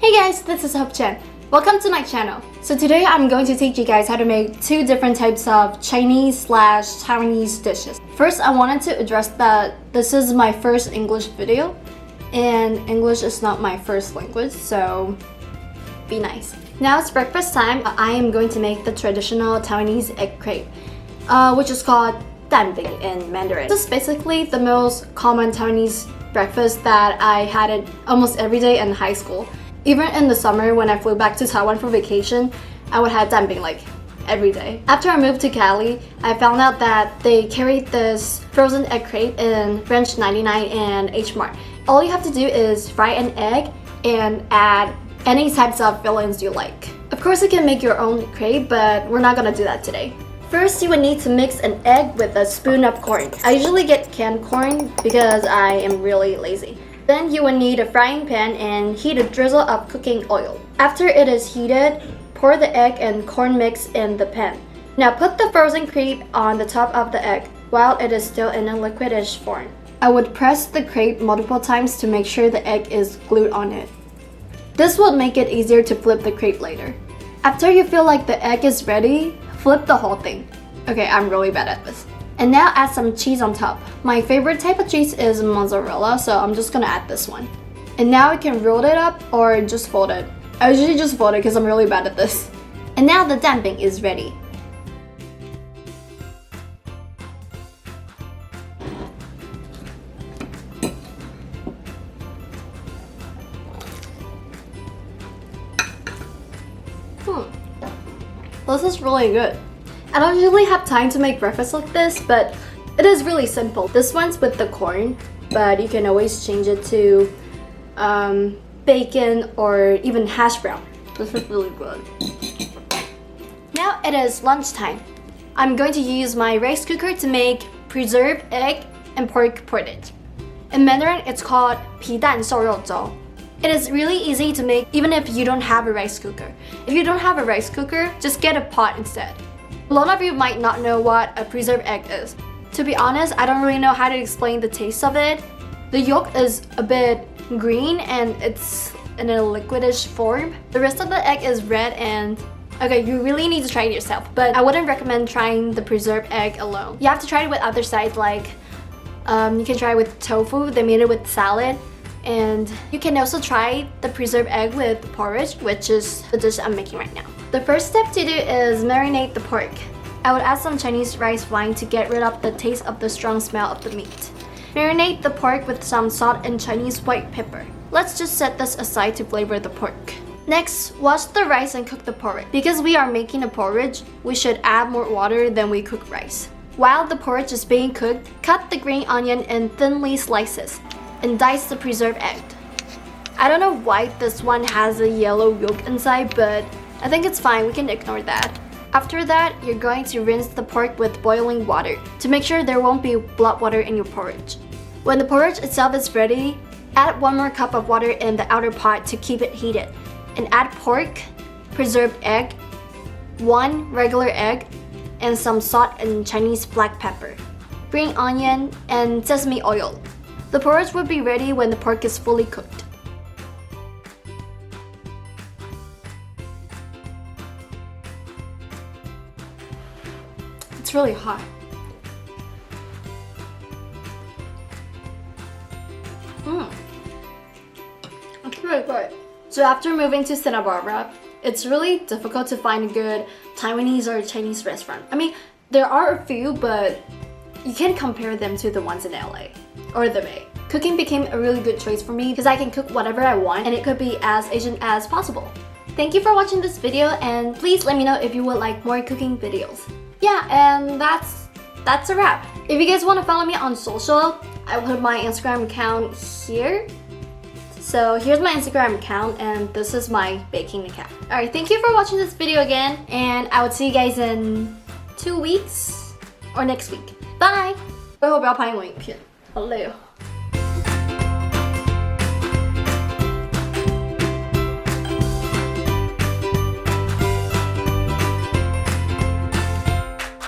Hey guys, this is Chen. Welcome to my channel. So today I'm going to teach you guys how to make two different types of Chinese/Taiwanese dishes. First, I wanted to address that this is my first English video and English is not my first language, so be nice. Now it's breakfast time. I am going to make the traditional Taiwanese egg crepe, which is called 蛋饼 in Mandarin. This is basically the most common Taiwanese breakfast that I had it almost every day in high school. Even in the summer when I flew back to Taiwan for vacation, I would have 蛋饼like every day. After I moved to Cali, I found out that they carried this frozen egg crepe in French 99 and H Mart. All you have to do is fry an egg and add any types of fillings you like. Of course, you can make your own crepe, but we're not gonna do that today. First, you would need to mix an egg with a spoon of corn. I usually get canned corn because I am really lazy. Then you will need a frying pan and heat a drizzle of cooking oil. After it is heated, pour the egg and corn mix in the pan. Now put the frozen crepe on the top of the egg while it is still in a liquidish form. I would press the crepe multiple times to make sure the egg is glued on it. This will make it easier to flip the crepe later. After you feel like the egg is ready, flip the whole thing. Okay, I'm really bad at this. And now add some cheese on top. My favorite type of cheese is mozzarella, so I'm just gonna add this one. And now you can roll it up or just fold it. I usually just fold it because I'm really bad at this. And now the 蛋饼 is ready. This is really good. I don't usually have time to make breakfast like this, but it is really simple. This one's with the corn, but you can always change it to bacon or even hash brown. This is really good. Now it is lunchtime. I'm going to use my rice cooker to make preserved egg and pork porridge. In Mandarin, it's called 皮蛋瘦肉粥. It is really easy to make even if you don't have a rice cooker. If you don't have a rice cooker, just get a pot instead. A lot of you might not know what a preserved egg is. To be honest, I don't really know how to explain the taste of it. The yolk is a bit green and it's in a liquidish form. The rest of the egg is red and okay, you really need to try it yourself, but I wouldn't recommend trying the preserved egg alone. You have to try it with other sides like you can try it with tofu, they made it with salad. And you can also try the preserved egg with porridge, which is the dish I'm making right now. The first step to do is marinate the pork. I would add some Chinese rice wine to get rid of the taste of the strong smell of the meat. Marinate the pork with some salt and Chinese white pepper. Let's just set this aside to flavor the pork. Next, wash the rice and cook the porridge. Because we are making a porridge, we should add more water than we cook rice. While the porridge is being cooked, cut the green onion in thinly slices and dice the preserved egg. I don't know why this one has a yellow yolk inside, but I think it's fine, we can ignore that. After that, you're going to rinse the pork with boiling water to make sure there won't be blood water in your porridge. When the porridge itself is ready, add 1 more cup of water in the outer pot to keep it heated, and add pork, preserved egg, 1 regular egg, and some salt and Chinese black pepper, green onion, and sesame oil. The porridge will be ready when the pork is fully cooked. It's really hot. It's really good. So after moving to Santa Barbara, it's really difficult to find a good Taiwanese or Chinese restaurant. I mean, there are a few, but you can't compare them to the ones in LA or the Bay. Cooking became a really good choice for me because I can cook whatever I want and it could be as Asian as possible. Thank you for watching this video and please let me know if you would like more cooking videos. Yeah, and that's a wrap. If you guys want to follow me on social, I will put my Instagram account here. So here's my Instagram account and this is my baking account. Alright, thank you for watching this video again and I will see you guys in 2 weeks or next week. Bye! 最后不要拍英文影片，好累哦。